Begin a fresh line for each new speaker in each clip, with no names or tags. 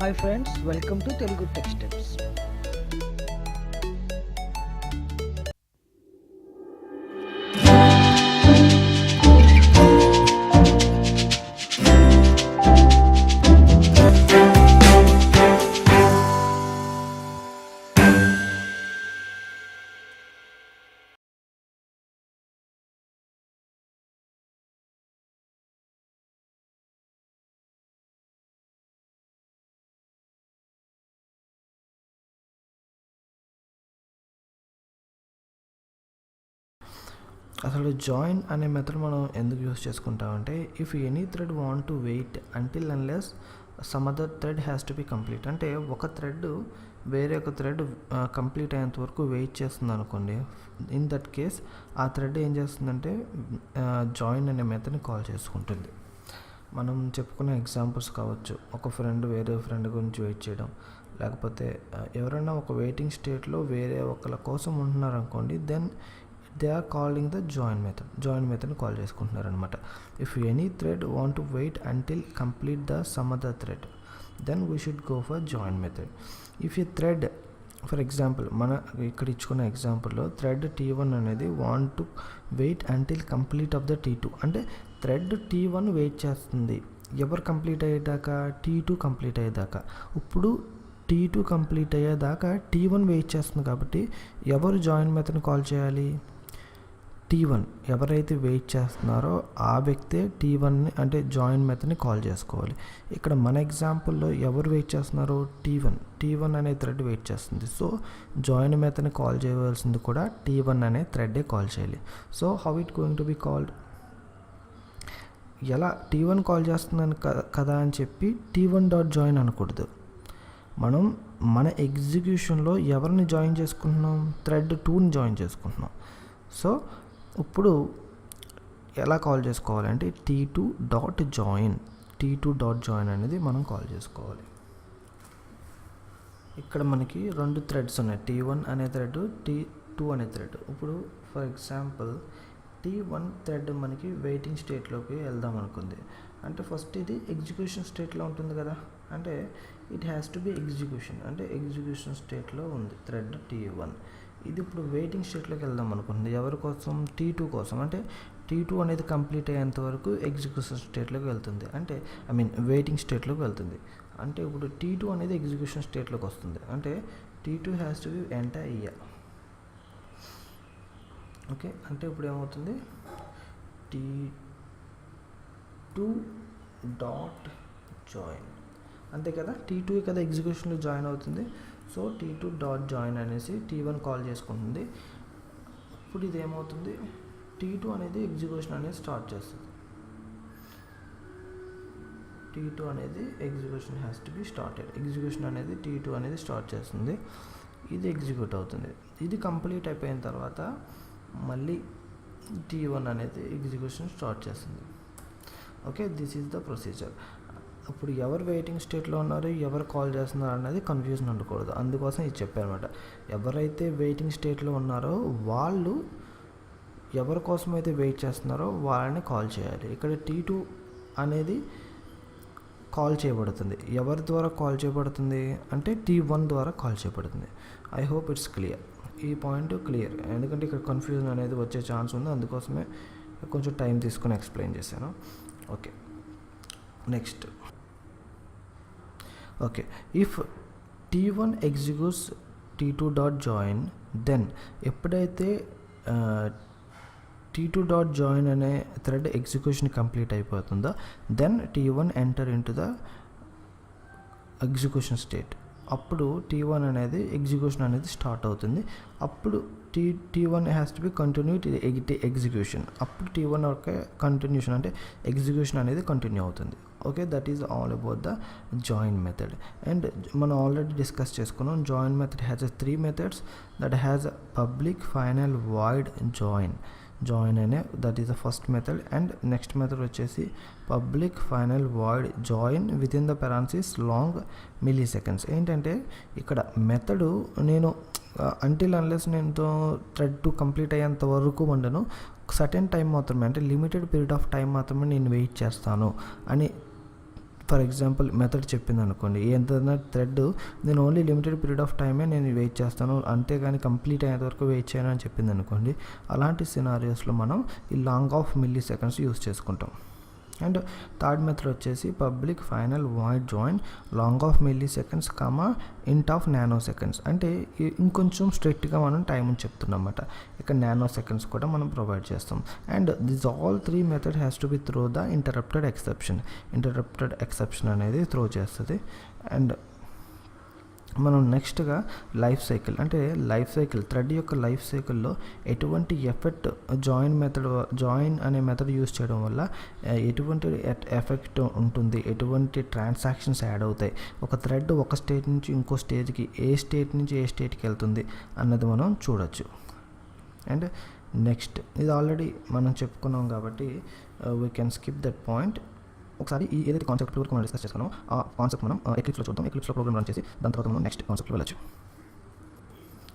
Hi friends, welcome to Telugu Tech Steps.
అసలు join అనే method మనం ఎందుకు యూస్ చేసుకుంటామంటే if any thread want to wait until unless some other thread has to be complete. అంటే ఒక thread వేరే ఒక థ్రెడ్ కంప్లీట్ అయ్యేంత వరకు వెయిట్ చేస్తుంది అనుకోండి. ఇన్ దట్ కేస్ ఆ థ్రెడ్ ఏం చేస్తుందంటే జాయిన్ అనే మెథడ్ని కాల్ చేసుకుంటుంది. మనం చెప్పుకునే ఎగ్జాంపుల్స్ కావచ్చు, ఒక ఫ్రెండ్ వేరే ఫ్రెండ్ గురించి వెయిట్ చేయడం, లేకపోతే ఎవరైనా ఒక వెయిటింగ్ స్టేట్లో వేరే ఒకళ్ళ కోసం ఉంటున్నారు అనుకోండి, then they are calling the join మెథడ్ని కాల్ చేసుకుంటున్నారు అనమాట. If any thread want to wait until complete the some other thread then we should go for join method. If a thread for example మన ఇక్కడ ఇచ్చుకున్న ఎగ్జాంపుల్లో thread T1 అనేది want to wait until complete of the T2. అంటే thread T1 wait చేస్తుంది ఎవరు complete అయ్యేదాకా, T2 complete అయ్యేదాకా. ఇప్పుడు T2 కంప్లీట్ అయ్యేదాకా T1 వెయిట్ చేస్తుంది కాబట్టి ఎవరు జాయిన్ మెథడ్ని కాల్ చేయాలి? T1. ఎవరైతే వెయిట్ చేస్తున్నారో ఆ వ్యక్తే T1ని అంటే జాయిన్ మెథడ్ని కాల్ చేసుకోవాలి. ఇక్కడ మన ఎగ్జాంపుల్లో ఎవరు వెయిట్ చేస్తున్నారో T1 అనే థ్రెడ్ వెయిట్ చేస్తుంది. సో జాయిన్ మెథడ్ని కాల్ చేయవలసింది కూడా T1 అనే థ్రెడ్డే కాల్ చేయాలి. So how it going to be called? ఎలా T1 కాల్ చేస్తున్నాను కదా అని చెప్పి T1 డాట్ జాయిన్ అనకూడదు. మనం మన ఎగ్జిక్యూషన్లో ఎవరిని జాయిన్ చేసుకుంటున్నాం? థ్రెడ్ 2ని జాయిన్ చేసుకుంటున్నాం. సో ఇప్పుడు ఎలా కాల్ చేసుకోవాలంటే T2 డాట్ జాయిన్ అనేది మనం కాల్ చేసుకోవాలి. ఇక్కడ మనకి రెండు థ్రెడ్స్ ఉన్నాయి, T1 అనే థ్రెడ్, T2 అనే థ్రెడ్. ఇప్పుడు ఫర్ ఎగ్జాంపుల్ T1 థ్రెడ్ మనకి వెయిటింగ్ స్టేట్లోకి వెళ్దాం అనుకుంది. అంటే ఫస్ట్ ఇది ఎగ్జిక్యూషన్ స్టేట్లో ఉంటుంది కదా, అంటే it has to B execution, అంటే ఎగ్జిక్యూషన్ స్టేట్లో ఉంది థ్రెడ్ T1. ఇది ఇప్పుడు వెయిటింగ్ స్టేట్లోకి వెళ్దాం అనుకుంటుంది. ఎవరి కోసం? T2 కోసం. అంటే T2 అనేది కంప్లీట్ అయ్యేంత వరకు ఎగ్జిక్యూషన్ స్టేట్లోకి వెళ్తుంది, అంటే వెయిటింగ్ స్టేట్లోకి వెళ్తుంది. అంటే ఇప్పుడు T2 అనేది ఎగ్జిక్యూషన్ స్టేట్లోకి వస్తుంది, అంటే T2 has to B enter year. Okay, అంటే ఇప్పుడు ఏమవుతుంది? T2 డాట్ జాయిన్, అంతే కదా, T2 కదా ఎగ్జిక్యూషన్లో జాయిన్ అవుతుంది. సో T2 డాట్ జాయిన్ అనేసి T1 కాల్ చేసుకుంటుంది. ఇప్పుడు ఇది ఏమవుతుంది? T2 అనేది ఎగ్జిక్యూషన్ అనేది స్టార్ట్ చేస్తుంది. T2 అనేది execution has to B started. Execution అనేది T2 అనేది స్టార్ట్ చేస్తుంది. ఇది ఎగ్జిక్యూట్ అవుతుంది. ఇది కంప్లీట్ అయిపోయిన తర్వాత మళ్ళీ T1 అనేది ఎగ్జిక్యూషన్ స్టార్ట్ చేస్తుంది. Okay, this is the procedure. అప్పుడు ఎవరు వెయిటింగ్ స్టేట్లో ఉన్నారు, ఎవరు కాల్ చేస్తున్నారు అనేది కన్ఫ్యూజన్ ఉండకూడదు. అందుకోసం ఇది చెప్పారనమాట. ఎవరైతే వెయిటింగ్ స్టేట్లో ఉన్నారో వాళ్ళు ఎవరి కోసం అయితే వెయిట్ చేస్తున్నారో వాళ్ళని కాల్ చేయాలి. ఇక్కడ T2 అనేది కాల్ చేయబడుతుంది. ఎవరి ద్వారా కాల్ చేయబడుతుంది అంటే T1 ద్వారా కాల్ చేయబడుతుంది. I hope it's clear. ఈ పాయింట్ క్లియర్, ఎందుకంటే ఇక్కడ కన్ఫ్యూజన్ అనేది వచ్చే ఛాన్స్ ఉంది, అందుకోసమే కొంచెం టైం తీసుకొని ఎక్స్ప్లెయిన్ చేశాను. Okay, next. Okay, if T1 executes T2 dot join, then ఎప్పుడైతే T2 డాట్ జాయిన్ అనే థ్రెడ్ ఎగ్జిక్యూషన్ కంప్లీట్ అయిపోతుందో then T1 enter into the execution state. అప్పుడు T1 అనేది ఎగ్జిక్యూషన్ అనేది స్టార్ట్ అవుతుంది. అప్పుడు T1 has to be continue execution. అప్పుడు T1 ఒక కంటిన్యూషన్, అంటే ఎగ్జిక్యూషన్ అనేది కంటిన్యూ అవుతుంది. Okay, that is all about the join method. And మనం ఆల్రెడీ డిస్కస్ చేసుకున్నాం, join method has 3 methods. That has public, final, void join అనే that is the first method. And next method వచ్చేసి public, final, void join with in the parenthesis long milliseconds. ఏంటంటే ఇక్కడ method నేను until unless నేను thread 2 complete అయ్యేంత వరకు ఉండను, certain time మాత్రమే, అంటే లిమిటెడ్ పీరియడ్ ఆఫ్ టైం మాత్రమే నేను వెయిట్ చేస్తాను అని ఫర్ ఎగ్జాంపుల్ మెథడ్ చెప్పింది అనుకోండి, ఏదైనా థ్రెడ్ నేను ఓన్లీ లిమిటెడ్ పీరియడ్ ఆఫ్ టైమే నేను వెయిట్ చేస్తాను, అంతేగాని కంప్లీట్ అయ్యేంత వరకు వెయిట్ చేయను అని చెప్పింది అనుకోండి, అలాంటి సినారియోస్లో మనం ఈ long off milli seconds use చేసుకుంటాం. అండ్ థర్డ్ మెథడ్ వచ్చేసి public final void join long off milli seconds comma ఇంట్ ఆఫ్ నానో సెకండ్స్. అంటే ఇంకొంచెం స్ట్రిక్ట్గా మనం టైం అని చెప్తున్నాం అన్నమాట. ఇక్కడ నానో సెకండ్స్ కూడా మనం ప్రొవైడ్ చేస్తాం. And this all three method has to B throw the interrupted exception అనేది త్రో చేస్తుంది. అండ్ మనం నెక్స్ట్గా లైఫ్ సైకిల్, అంటే లైఫ్ సైకిల్ థ్రెడ్ యొక్క లైఫ్ సైకిల్లో ఎటువంటి ఎఫెక్ట్ జాయిన్ అనే మెథడ్ యూస్ చేయడం వల్ల ఎటువంటి ఎఫెక్ట్ ఉంటుంది, ఎటువంటి ట్రాన్సాక్షన్స్ యాడ్ అవుతాయి, ఒక థ్రెడ్ ఒక స్టేట్ నుంచి ఇంకో స్టేజ్కి ఏ స్టేట్ నుంచి ఏ స్టేట్కి వెళ్తుంది అన్నది మనం చూడొచ్చు. అండ్ నెక్స్ట్ ఇది ఆల్రెడీ మనం చెప్పుకున్నాం కాబట్టి we can skip that point. ఒకసారి ఈ ఏదైతే కాన్సెప్ట్ వరకు మనం డిస్కస్ చేసుకున్నామో ఆ కాన్సెప్ట్ మనం ఎక్లిప్స్లో చూద్దాం. ఎక్లిప్స్లో ప్రోగ్రామ్ రన్ చేసి దాని తర్వాత మనం నెక్స్ట్ కాన్సెప్ట్లో వెళ్ళచ్చు.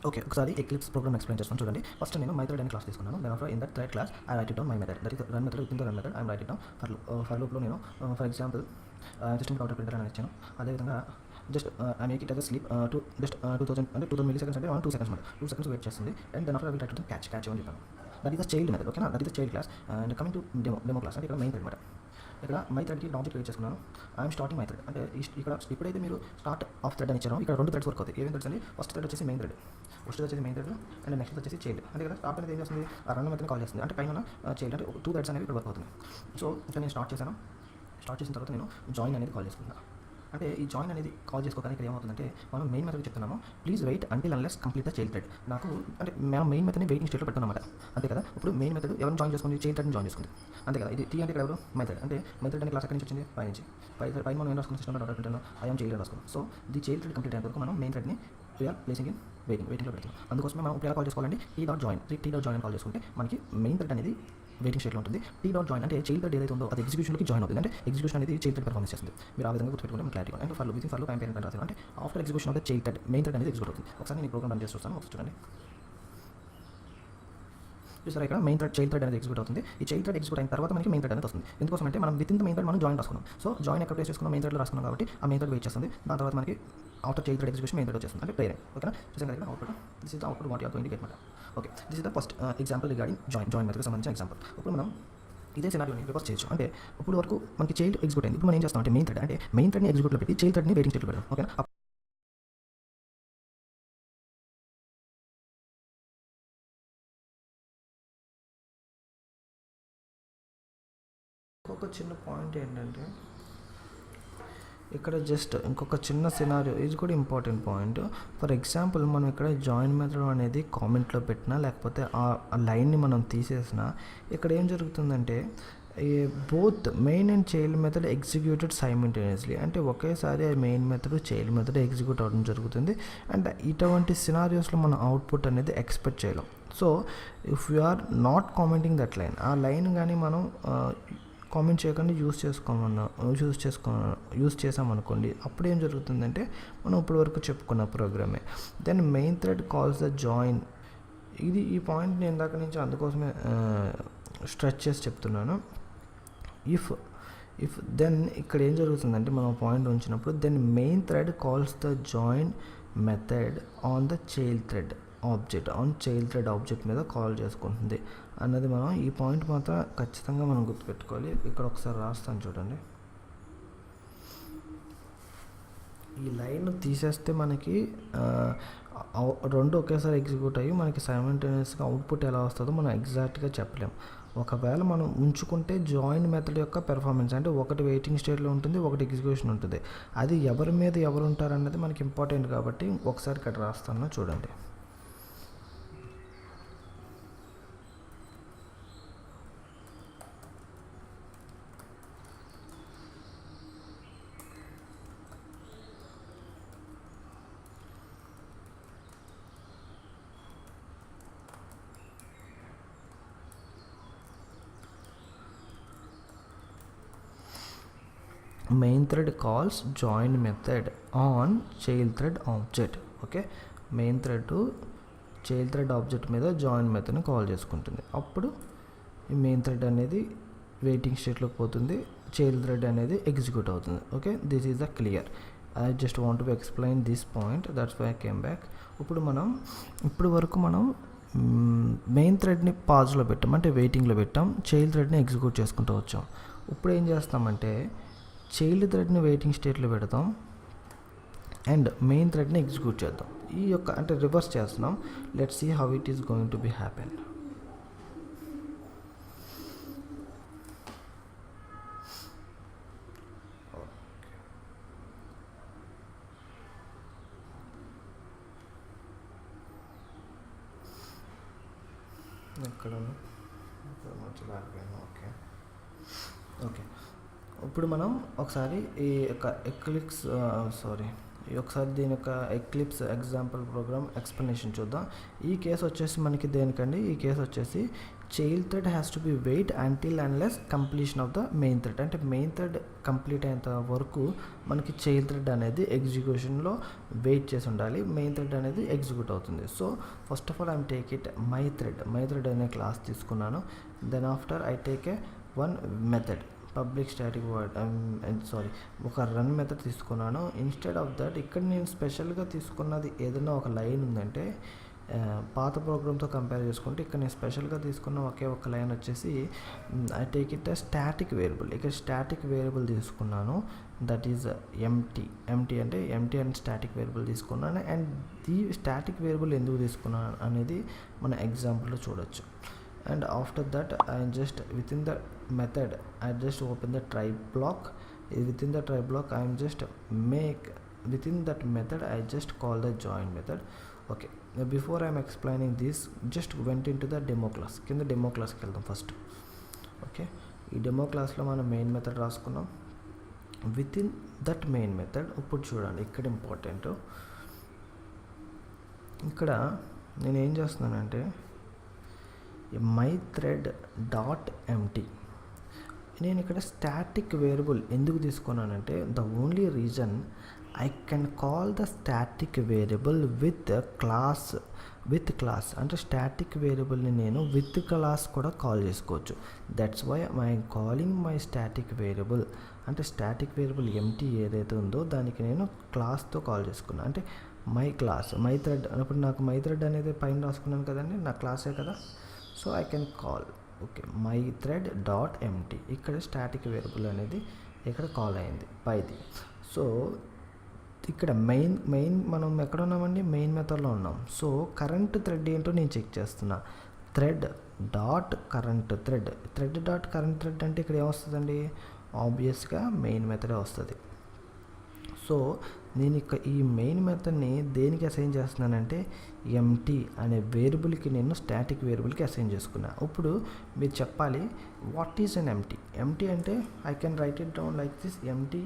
ఓకే, ఒకసారి ఎక్లిప్స్ ప్రోగ్రామ్ ఎక్స్ప్లెయిన్ చేస్తాను చూడండి. ఫస్ట్ నేను మైథడ్ అనే క్లాస్ తీసుకున్నాను. Then after in that thread class I write it down my method, that is run method. With in the run method I write it down for లూప్లో నేను for example system counter printer అని ఇచ్చాను. అదేవిధంగా just I make it as sleep to just 2000 milliseconds అంటే 2 seconds 2 seconds wait చేస్తుంది. And then after I will write to catch అని చెప్పాను. That is the child method. ఓకేనా, that is the child class. And coming to demo class, అంటే ఇక్కడ main thread అనమాట. ఇక్కడ my థ్రెడ్కి ఆబ్జెక్ట్ క్రియేట్ చేసుకున్నాను. I'm starting my thread. అంటే ఇక్కడ ఎప్పుడైతే మీరు స్టార్ట్ ఆఫ్ థ్రెడ్ అని ఇచ్చారో ఇక్కడ 2 థ్రెడ్స్ వర్క్ అవుతాయి. ఏమేమి థ్రెడ్స్ అండి? ఫస్ట్ థ్రెడ్ వచ్చేసి మెయిన్ థ్రెడ్, అండ్ నెక్స్ట్ వచ్చేసి చైల్డ్. అంటే ఇక్కడ స్టార్ట్ అనేది ఏం చేస్తుంది, ఆ రన్ మెథడ్ని కాల్ చేస్తుంది. అంటే పైన చైల్డ్ అంటే 2 థ్రెడ్స్ అనేవి ఇక్కడ వర్క్ అవుతుంది. సో ఇక్కడ నేను స్టార్ట్ చేసిన తర్వాత నేను జాయిన్ అనేది కాల్ చేసుకుంటున్నాను. అంటే ఈ జాయిన్ అనేది కాల్ చేసుకోవడానికి ఇక్కడ ఏమవుతుందంటే మనం మెయిన్ మెథడ్ చెప్తున్నాము, please wait until unless complete the child thread. నాకు అంటే మనం మెయిన్ మెథడ్ని వెయిటింగ్ స్టేట్లో పెడుతున్నమాట, అంతే కదా. ఇప్పుడు మెయిన్ మెథడ్ ఎవరిని జాయిన్ చేసుకుంది, చైల్డ్ థ్రెడ్ని జాయిన్ చేసుకుంది, అంతే కదా. ఇది టీ అంటే ఇక్కడ ఎవరు మెథడ్, అంటే మెథడ్ అనే క్లాస్ ఎక్కడి నుంచి వచ్చింది, పై నుంచి. పై మనం ఏం రాసుకున్న సిస్టమ్లో డాట్ పెట్టాను, ఐఎమ్ చైల్డ్ రాసుకున్నాం. So the child thread complete అయ్యేంత వరకు మనం మెయిన్ థ్రెడ్ని వీఆర్ ప్లేసింగ్ ఇన్ వెయిటింగ్లో పెడుతున్నాం. అందుకోసమే మనం ఇప్పుడు ఎలా కాల్ చేసుకోవాలండి, టీ డాట్ జాయిన్ అని కాల్ చేసుకుంటే మనకి మెయిన్ థ్రెడ్ అనేది వెయిటింగ్ స్టేట్లో ఉంటుంది. టీ డాట్ జాయిన్ అంటే చైల్డ్ థ్రెడ్ ఏదైతే ఉందో అది ఎగ్జిక్యూషన్కి జాయిన్ అవుతుంది. అంటే ఎగ్జిక్యూషన్ అనేది చైల్డ్ థ్రెడ్ పర్ఫార్మెన్స్ చేస్తుంది. మీరు ఆ విధంగా గుర్తుపెట్టుకుంటే మనం clarity. And for with time parent రాశారు అంటే after execution of the child thread main thread అనేది ఎగ్జిక్యూట్ అవుతుంది. ఒకసారి నేను ప్రోగ్రామ్ రన్ చేసి చూస్తాను, ఒకసారి చూడండి. చూసారా, ఇక్కడ మెయిన్ థ్రెడ్ చైల్డ్ థ్రెడ్ అనేది ఎగ్జిక్యూట్ అవుతుంది. ఈ చైల్డ్ థ్రెడ్ ఎగ్జిక్యూట్ అయిన తర్వాత మనకి మెయిన్ థ్రెడ్ అనేది వస్తుంది. ఎందుకోసం అంటే మనం with in the main thread మనం జాయిన్ రాసుకున్నాం. సో జాయిన్ ఎక్కడ ప్లేస్ చేసుకున్నాం, మెయిన్ థ్రెడ్లో రాసుకున్నాం కాబట్టి ఆ మెయిన్ థ్రెడ్ వెయిట్ చేస్తుంది. దాని తర్వాత మనకి after child thread execution main thread వచ్చేస్తుంది, అంటే ప్లేయర్. ఓకేనా, చూసాం కదా output. This is the output what you are going to get మాట. Okay, this is the first example regarding join మెథడ్కి సంబంధించిన ఎగ్జాంపుల్. ఇప్పుడు మనం ఇదే సినారియోని రివర్స్ చేయొచ్చు. అంటే ఇప్పుడు వరకు మనకి చైల్డ్ ఎగ్జిక్యూట్ అయింది. ఇప్పుడు మనం ఏం చేస్తాం అంటే మెయిన్ థ్రెడ్ని ఎగ్జిక్యూట్లో పెట్టి చైల్డ్ థ్రెడ్ని వెయిటింగ్ స్టేట్లో పెడతాం. ఓకేనా, ఒక చిన్న పాయింట్ ఏంటంటే ఇక్కడ జస్ట్ ఇంకొక చిన్న సినారియో, ఇది కూడా ఇంపార్టెంట్ పాయింట్. ఫర్ ఎగ్జాంపుల్ మనం ఇక్కడ జాయిన్ మెథడ్ అనేది కామెంట్లో పెట్టినా లేకపోతే ఆ లైన్ని మనం తీసేసినా ఇక్కడ ఏం జరుగుతుందంటే both main and child method executed simultaneously. అంటే ఒకేసారి main method child method execute అవ్వడం జరుగుతుంది. అండ్ ఇటువంటి సినారియోస్లో మనం అవుట్పుట్ అనేది ఎక్స్పెక్ట్ చేయలేం. So if you are not commenting that line, ఆ లైన్ కానీ మనం కామెంట్ చేయకుండా యూస్ చేసామనుకోండి, అప్పుడు ఏం జరుగుతుందంటే మనం ఇప్పటి వరకు చెప్పుకున్న ప్రోగ్రామే. Then main thread calls the join. ఈ పాయింట్ నేను ఇందాక నుంచి అందుకోసమే స్ట్రెచ్ చేసి చెప్తున్నాను. ఇఫ్ దెన్ ఇక్కడ ఏం జరుగుతుందంటే మనం పాయింట్ ఉంచినప్పుడు then main thread calls the join method on the child thread object మీద కాల్ చేసుకుంటుంది అన్నది మనం ఈ పాయింట్ మాత్రం ఖచ్చితంగా మనం గుర్తుపెట్టుకోవాలి. ఇక్కడ ఒకసారి రాస్తాను చూడండి. ఈ లైన్ తీసేస్తే మనకి రెండు ఒకేసారి ఎగ్జిక్యూట్ అయ్యి మనకి సైమల్టేనియస్గా అవుట్పుట్ ఎలా వస్తుందో మనం ఎగ్జాక్ట్గా చెప్పలేం. ఒకవేళ మనం ఉంచుకుంటే జాయిన్ మెథడ్ యొక్క పెర్ఫార్మెన్స్ అంటే ఒకటి వెయిటింగ్ స్టేట్లో ఉంటుంది, ఒకటి ఎగ్జిక్యూషన్ ఉంటుంది. అది ఎవరి మీద ఎవరు ఉంటారన్నది మనకి ఇంపార్టెంట్ కాబట్టి ఒకసారి ఇక్కడ రాస్తాను చూడండి. Main thread calls join method on child thread object. Okay, main thread child thread object మీద జాయిన్ మెథడ్ని కాల్ చేసుకుంటుంది. అప్పుడు ఈ మెయిన్ థ్రెడ్ అనేది వెయిటింగ్ స్టేట్లోకి పోతుంది. చైల్డ్ థ్రెడ్ అనేది ఎగ్జిక్యూట్ అవుతుంది. Okay, this is the clear. I just want to explain this point, that's why I came back. ఇప్పుడు వరకు మనం మెయిన్ థ్రెడ్ని పాజ్లో పెట్టాం, అంటే వెయిటింగ్లో పెట్టాం, చైల్డ్ థ్రెడ్ని ఎగ్జిక్యూట్ చేసుకుంటూ వచ్చాం. ఇప్పుడు ఏం చేస్తామంటే చైల్డ్ థ్రెడ్ని వెయిటింగ్ స్టేట్లో పెడతాం అండ్ మెయిన్ థ్రెడ్ని ఎగ్జిక్యూట్ చేద్దాం. ఈ యొక్క అంటే రివర్స్ చేస్తున్నాం. Let's see how it is going to be happen. ఎక్కడ ఓకే ఓకే ఇప్పుడు మనం ఒకసారి ఈ యొక్క దీని యొక్క ఎక్లిప్స్ ఎగ్జాంపుల్ ప్రోగ్రామ్ ఎక్స్ప్లెనేషన్ చూద్దాం. ఈ కేసు వచ్చేసి మనకి దేనికండి, ఈ కేసు వచ్చేసి child thread has to be wait until unless completion of the main thread. అంటే మెయిన్ థ్రెడ్ కంప్లీట్ అయ్యేంత వరకు మనకి చైల్డ్ థ్రెడ్ అనేది ఎగ్జిక్యూషన్లో వెయిట్ చేసి ఉండాలి. మెయిన్ థ్రెడ్ అనేది ఎగ్జిక్యూట్ అవుతుంది. So first of all I'm take it my thread అనే క్లాస్ తీసుకున్నాను. Then after I take a one method public static word ఒక రన్ మెథడ్ తీసుకున్నాను. ఇన్స్టెడ్ ఆఫ్ దట్ ఇక్కడ నేను స్పెషల్గా తీసుకున్నది ఏదైనా ఒక లైన్ ఉందంటే పాత ప్రోగ్రామ్తో కంపేర్ చేసుకుంటే ఇక్కడ నేను స్పెషల్గా తీసుకున్న ఒకే ఒక లైన్ వచ్చేసి I take it static variable. ఇక్కడ స్టాటిక్ వేరియబుల్ తీసుకున్నాను, దట్ ఈజ్ ఎంటీ అంటే ఎంటీ అండ్ స్టాటిక్ వేరియబుల్ తీసుకున్నాను. అండ్ ఈ స్టాటిక్ వేరియబుల్ ఎందుకు తీసుకున్నాను అనేది మన ఎగ్జాంపుల్లో చూడొచ్చు. And after that I just within the method I just open the try block. Within the try block I am just within that method I just call the join method. Okay, before I am explaining this, just went into the demo class. కింద demo క్లాస్కి వెళ్దాం first. Okay, ఈ demo క్లాస్లో మనం main method రాసుకున్నాం. Within that main method ఇప్పుడు చూడండి, ఇక్కడ ఇంపార్టెంట్, ఇక్కడ నేను ఏం చేస్తున్నానంటే మై థ్రెడ్ డాట్ ఎంటీ. నేను ఇక్కడ స్టాటిక్ వేరియబుల్ ఎందుకు తీసుకున్నానంటే the only reason I can call the static variable with class అంటే స్టాటిక్ వేరియబుల్ని నేను విత్ క్లాస్ కూడా కాల్ చేసుకోవచ్చు. That's why I calling my static variable. అంటే స్టాటిక్ వేరియబుల్ ఎంటీ ఏదైతే ఉందో దానికి నేను క్లాస్తో కాల్ చేసుకున్నాను. అంటే మై క్లాస్ మై థ్రెడ్, ఇప్పుడు నాకు మై థ్రెడ్ అనేది పైన రాసుకున్నాను కదండి, నా క్లాసే కదా. So I can call okay my thread dot empty. ఇక్కడ స్టాటిక్ వేరియబుల్ అనేది ఇక్కడ కాల్ అయింది పైది. సో ఇక్కడ మెయిన్ మనం ఎక్కడ ఉన్నామండి, మెయిన్ మెథడ్లో ఉన్నాం. సో కరెంట్ థ్రెడ్ ఏంటో నేను చెక్ చేస్తున్నా. థ్రెడ్ డాట్ కరెంట్ థ్రెడ్ అంటే ఇక్కడ ఏమొస్తుందండి, ఆబ్వియస్గా మెయిన్ మెథడే వస్తుంది. సో నేను ఈ మెయిన్ మెథడ్ని దేనికి అసైన్ చేస్తున్నానంటే ఎంటీ అనే వేరియబుల్కి నేను స్టాటిక్ వేరియబుల్కి అసైన్ చేసుకున్నా. ఇప్పుడు మీరు చెప్పాలి వాట్ ఈజ్ అన్ ఎంటీ అంటే I can write it down like this, MT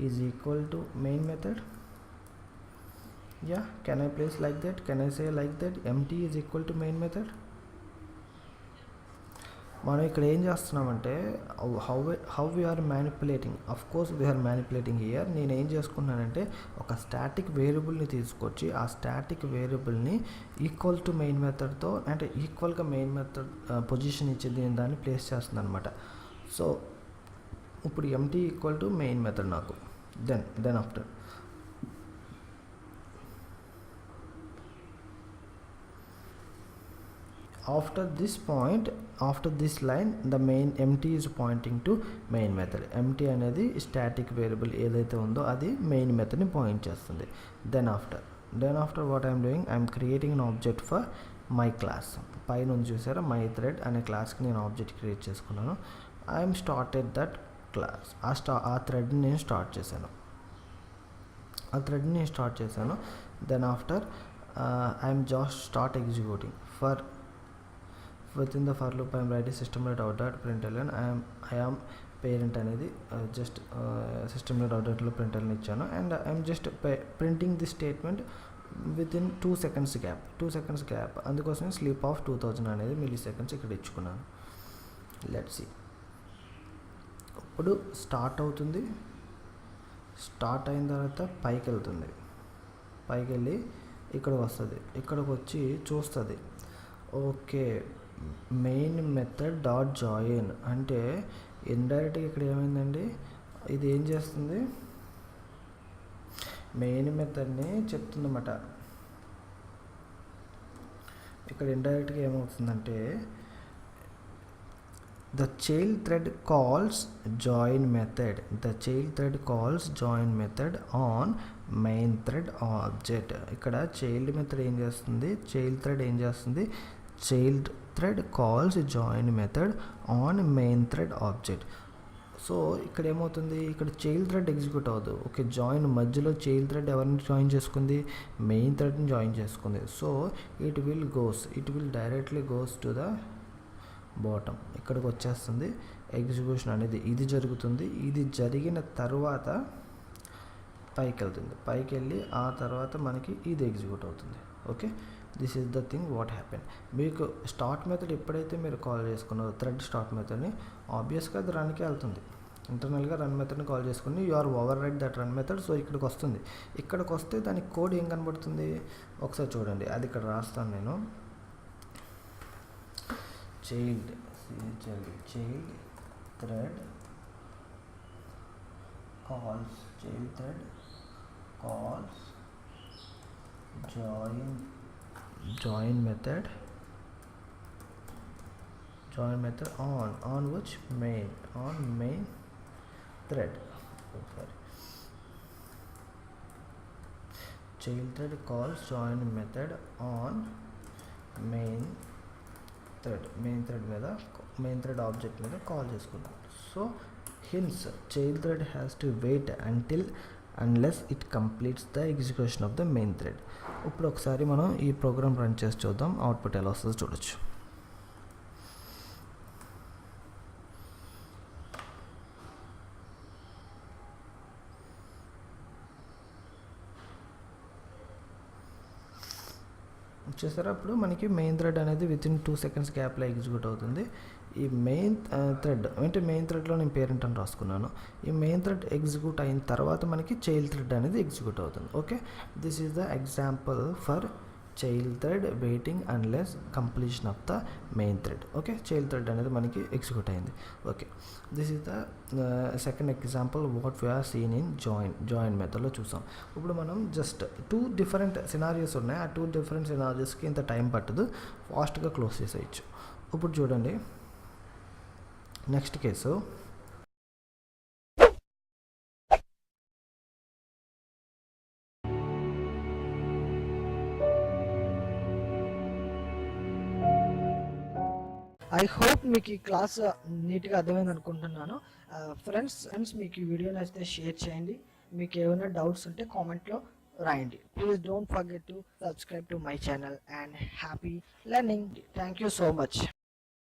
is equal to main method. Can I place like that, can I say like that MT is equal to main method. మనం ఇక్కడ ఏం చేస్తున్నామంటే how we are manipulating, of course we are manipulating here. నేను ఏం చేసుకున్నానంటే ఒక static వేరియబుల్ని తీసుకొచ్చి ఆ స్టాటిక్ వేరియబుల్ని ఈక్వల్ టు మెయిన్ మెథడ్తో అంటే ఈక్వల్గా మెయిన్ మెథడ్ పొజిషన్ ఇచ్చేది నేను దాన్ని ప్లేస్ చేస్తున్నాను అనమాట. సో ఇప్పుడు MT equal to main method నాకు. Then after this line the main empty is pointing to main method. empty అనేది స్టాటిక్ వేరియబుల్ ఏదైతే ఉందో అది మెయిన్ మెథడ్ని పాయింట్ చేస్తుంది. Then after what I'm doing, I'm creating an object for my class. పైన చూసారా my thread అనే క్లాస్కి నేను ఆబ్జెక్ట్ క్రియేట్ చేసుకున్నాను. I'm started that class. ఆ థ్రెడ్ని నేను స్టార్ట్ చేశాను. Then after I'm just start executing for within the for loop I am writing system.out.println I am parent అనేది జస్ట్ system.out.లో println ఇచ్చాను. And I am just printing this statement within 2 seconds gap. అందుకోసమే sleep of 2000 అనేది milliseconds ఇక్కడ ఇచ్చుకున్నాను. Let's see. ఇప్పుడు start అవుతుంది. Start అయిన తర్వాత పైకి వెళ్ళి ఇక్కడికి వస్తుంది. ఇక్కడికి వచ్చి చూస్తుంది okay main method dot join అంటే ఇండైరెక్ట్గా ఇక్కడ ఏమైందండి, ఇది ఏం చేస్తుంది, మెయిన్ మెథడ్ని చెప్తుందన్నమాట. ఇక్కడ ఇండైరెక్ట్గా ఏమవుతుందంటే the child thread calls join method on main thread object. ఇక్కడ చైల్డ్ మెథడ్ ఏం చేస్తుంది, child thread calls join method on main thread object. So ఇక్కడ ఏమవుతుంది, ఇక్కడ చైల్డ్ థ్రెడ్ ఎగ్జిక్యూట్ అవ్వదు. ఓకే, జాయిన్ మధ్యలో చైల్డ్ థ్రెడ్ ఎవరిని జాయిన్ చేసుకుంది, మెయిన్ థ్రెడ్ని జాయిన్ చేసుకుంది. So it will directly goes to the bottom. ఇక్కడికి వచ్చేస్తుంది ఎగ్జిక్యూషన్ అనేది, ఇది జరుగుతుంది. ఇది జరిగిన తర్వాత పైకి వెళ్ళి ఆ తర్వాత మనకి ఇది ఎగ్జిక్యూట్ అవుతుంది. Okay, this is the thing what happen. మీకు స్టార్ట్ మెథడ్ ఎప్పుడైతే మీరు కాల్ చేసుకున్నారో థ్రెడ్ స్టార్ట్ మెథడ్ని, ఆబ్వియస్గా అది రన్కి వెళ్తుంది. ఇంటర్నల్గా రన్ మెథడ్ని కాల్ చేసుకుని you are over write that run method. So ఇక్కడికి వస్తుంది. ఇక్కడికి వస్తే దానికి కోడ్ ఏం కనబడుతుంది ఒకసారి చూడండి. అది ఇక్కడ రాస్తాను నేను. Child thread calls join method on which main thread. Child thread calls join method on main thread main thread object మీద కాల్ చేసుకుంటాం. So hence child thread has to wait unless it completes the execution of the main thread. ఇప్పుడు ఒకసారి మనం ఈ program run చేసి చూద్దాం, output ఎలా వస్తుందో చూడొచ్చు. చూసారా, అప్పుడు మనకి మెయిన్ థ్రెడ్ అనేది వితిన్ 2 seconds గ్యాప్లో ఎగ్జిక్యూట్ అవుతుంది. ఈ మెయిన్ థ్రెడ్ అంటే మెయిన్ థ్రెడ్లో నేను పేరెంట్ అని రాసుకున్నాను. ఈ మెయిన్ థ్రెడ్ ఎగ్జిక్యూట్ అయిన తర్వాత మనకి చైల్డ్ థ్రెడ్ అనేది ఎగ్జిక్యూట్ అవుతుంది. Okay, this is the example for child thread waiting unless completion of the main thread. Okay, child thread అనేది మనకి ఎగ్జిక్యూట్ అయింది. Okay, this is the second example what we are seen in join మెథడ్లో చూసాం. ఇప్పుడు మనం just 2 different scenarios ఉన్నాయి. ఆ 2 different సినారియోస్కి ఇంత టైం పట్టదు, ఫాస్ట్గా క్లోజ్ చేసేయచ్చు. ఇప్పుడు చూడండి నెక్స్ట్ కేసు.
ఐ హోప్ మీకు ఈ క్లాస్ నీట్గా అర్థమైంది అనుకుంటున్నాను. ఫ్రెండ్స్ మీకు ఈ వీడియో నచ్చితే షేర్ చేయండి. మీకు ఏమైనా డౌట్స్ ఉంటే కామెంట్లో రాయండి. Please don't forget to subscribe to my channel and happy learning. Thank you so much.